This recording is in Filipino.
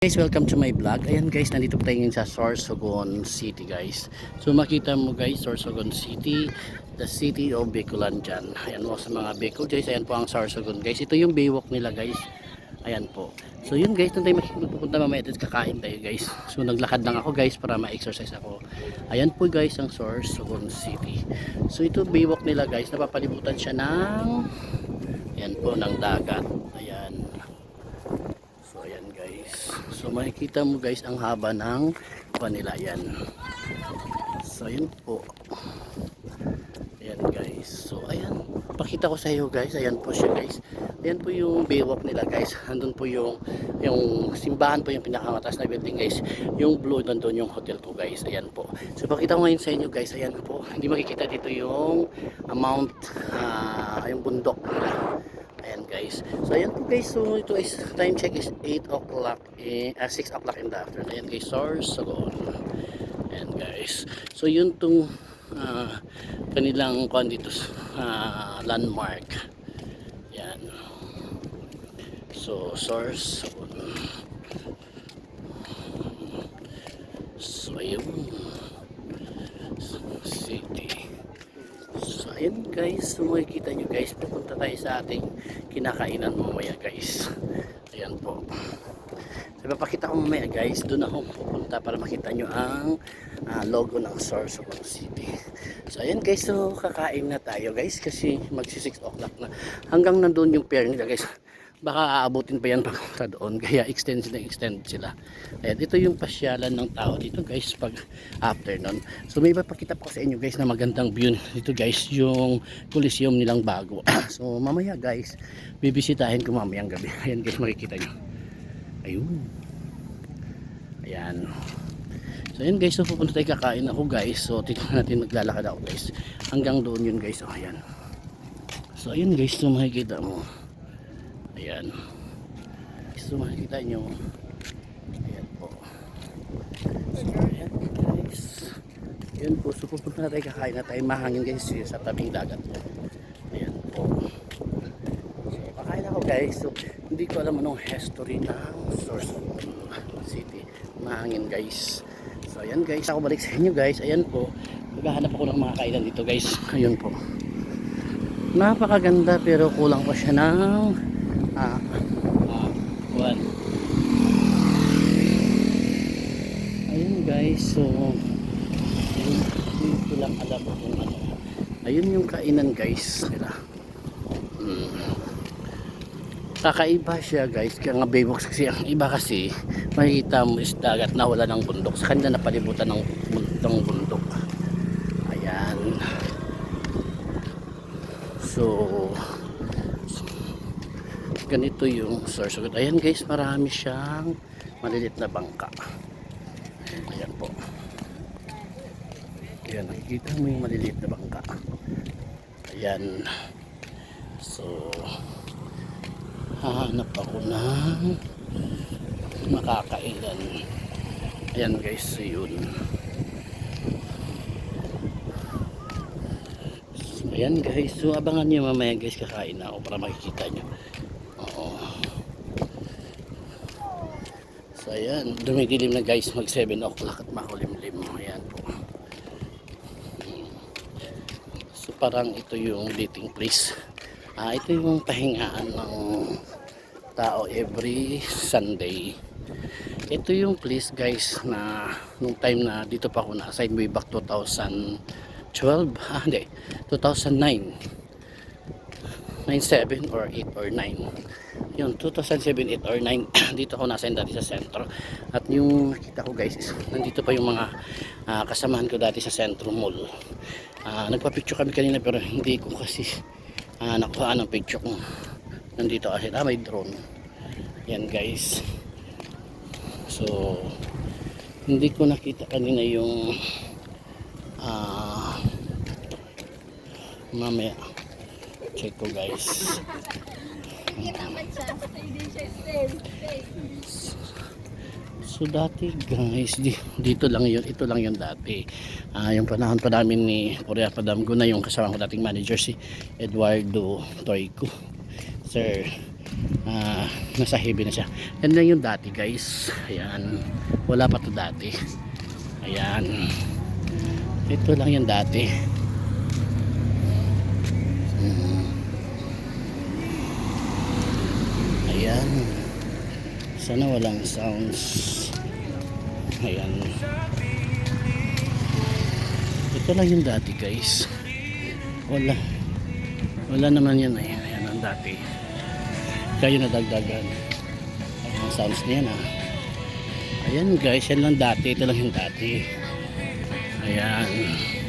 Guys, welcome to my vlog. Ayan guys, nandito po tayo ngayon sa Sorsogon City guys. So makita mo guys, Sorsogon City, the city of Bicolan dyan. Ayan mo sa mga Bicol guys, ayan po ang Sorsogon guys. Ito yung baywalk nila guys. Ayan po. So yun guys, nung tayo magpupunta mamaya at kakain tayo guys. So naglakad lang ako guys para ma-exercise ako. Ayan po guys ang Sorsogon City. So ito baywalk nila guys, napapalibutan siya ng ayan po, ng dagat. Ayan. So ayan guys. So makikita mo guys ang haba ng kanila yan. So ayan po. Ayan guys. So ayan. Pakita ko sa iyo guys. Ayan po siya guys. Ayan po yung baywalk nila guys. Andun po yung simbahan po yung pinakamataas na building guys. Yung blue nandun yung hotel ko guys. Ayan po. So pakita ko ngayon sa inyo guys. Ayan po. Hindi makikita dito yung amount yung bundok nila. Ayan guys. So ayan po guys. So ito is time check is 8 o'clock 6 o'clock in the afternoon. Ayan guys. Sorsogon. Ayan guys. So yun tong kanilang dito landmark. Ayan. So Sorsogon. So ayun. City. So ayan guys, so makikita nyo guys, pupunta tayo sa ating kinakainan mamaya guys. Ayan po. So papakita ko mamaya guys, doon ako pupunta para makita nyo ang logo ng Sorsogon City. So ayan guys, so kakain na tayo guys kasi magsi 6 o'clock na. Hanggang nandoon yung pair nila guys. Baka aabutin pa yan pagpunta doon, kaya extend sila. Ayan, ito yung pasyalan ng tao dito guys pag afternoon. So may ipapakita po sa inyo guys na magandang view dito guys, yung Coliseum nilang bago. So mamaya guys, bibisitahin ko mamayang gabi. Ayan guys, makikita nyo. Ayun. Ayan. So ayan guys, so pupunta tayo, kakain ako guys. So tignan natin, maglalakad ako guys. Hanggang doon yun guys. So ayan. So ayan guys, so makikita mo. Ayan. So makikita nyo. Ayan po. Ayan guys. Ayan po. So pupunta na tayo, kakain na tayo. Mahangin guys sa tabing dagat. Ayan po. So kakain ako guys. So hindi ko alam anong history ng Sorsogon City. Mahangin guys. So ayan guys. Ako balik sa inyo guys. Ayan po. Maghahanap ako ng mga kainan dito guys. Ayun po. Napakaganda pero kulang pa siya ng ayun guys, so hindi ko lang alam kung ano. Ayun yung kainan guys nila. Kakaiba siya guys, kaya nga baywalks kasi ang iba kasi makikita mo is dagat na wala ng bundok, sa kanya napalibutan ng bundok. Ayan. So ganito yung Sorsogon. Ayan guys, marami siyang malilit na bangka. Ayan po. Ayan, nakikita mo yung malilit na bangka. Ayan. So hahanap ako ng makakainan. Ayan guys, so yun. So, ayan guys, so abangan nyo mamaya guys, kakain na ako para makikita nyo. So ayan, dumidilim na guys, mag 7 o'clock at makulimlim. Ayan po. So parang ito yung dating place. Ito yung pahingaan ng tao every Sunday. Ito yung place guys na nung time na dito pa ako na-assign way back 2012. Hindi, 2009. 97 or 8 or 9. Yun, 2007, 8 or 9 dito ako nasa dati sa sentro. At yung nakita ko guys is nandito pa yung mga kasamahan ko dati sa Centro Mall. Nagpa-picture kami kanina pero hindi ko kasi nakuha ng picture ko. Nandito kasi may drone. Yan guys. So hindi ko nakita kanina yung mamaya check ko guys. So dati guys, dito lang yun, ito lang yun dati. Yung panahon pa namin ni Korea Padamgo na yung kasama ko dating manager si Eduardo Toyko. Sir nasa heavy na siya. Yan lang yung dati guys. Ayan, wala pa to dati. Ayan, ito lang yung dati. Ayan, sana walang sounds. Ayan, ito lang yung dati guys. Wala naman yan eh. Ayan ang dati, kayo nadagdagan ang sounds niya na. Ayan guys, yan lang dati, ito lang yung dati. Ayan.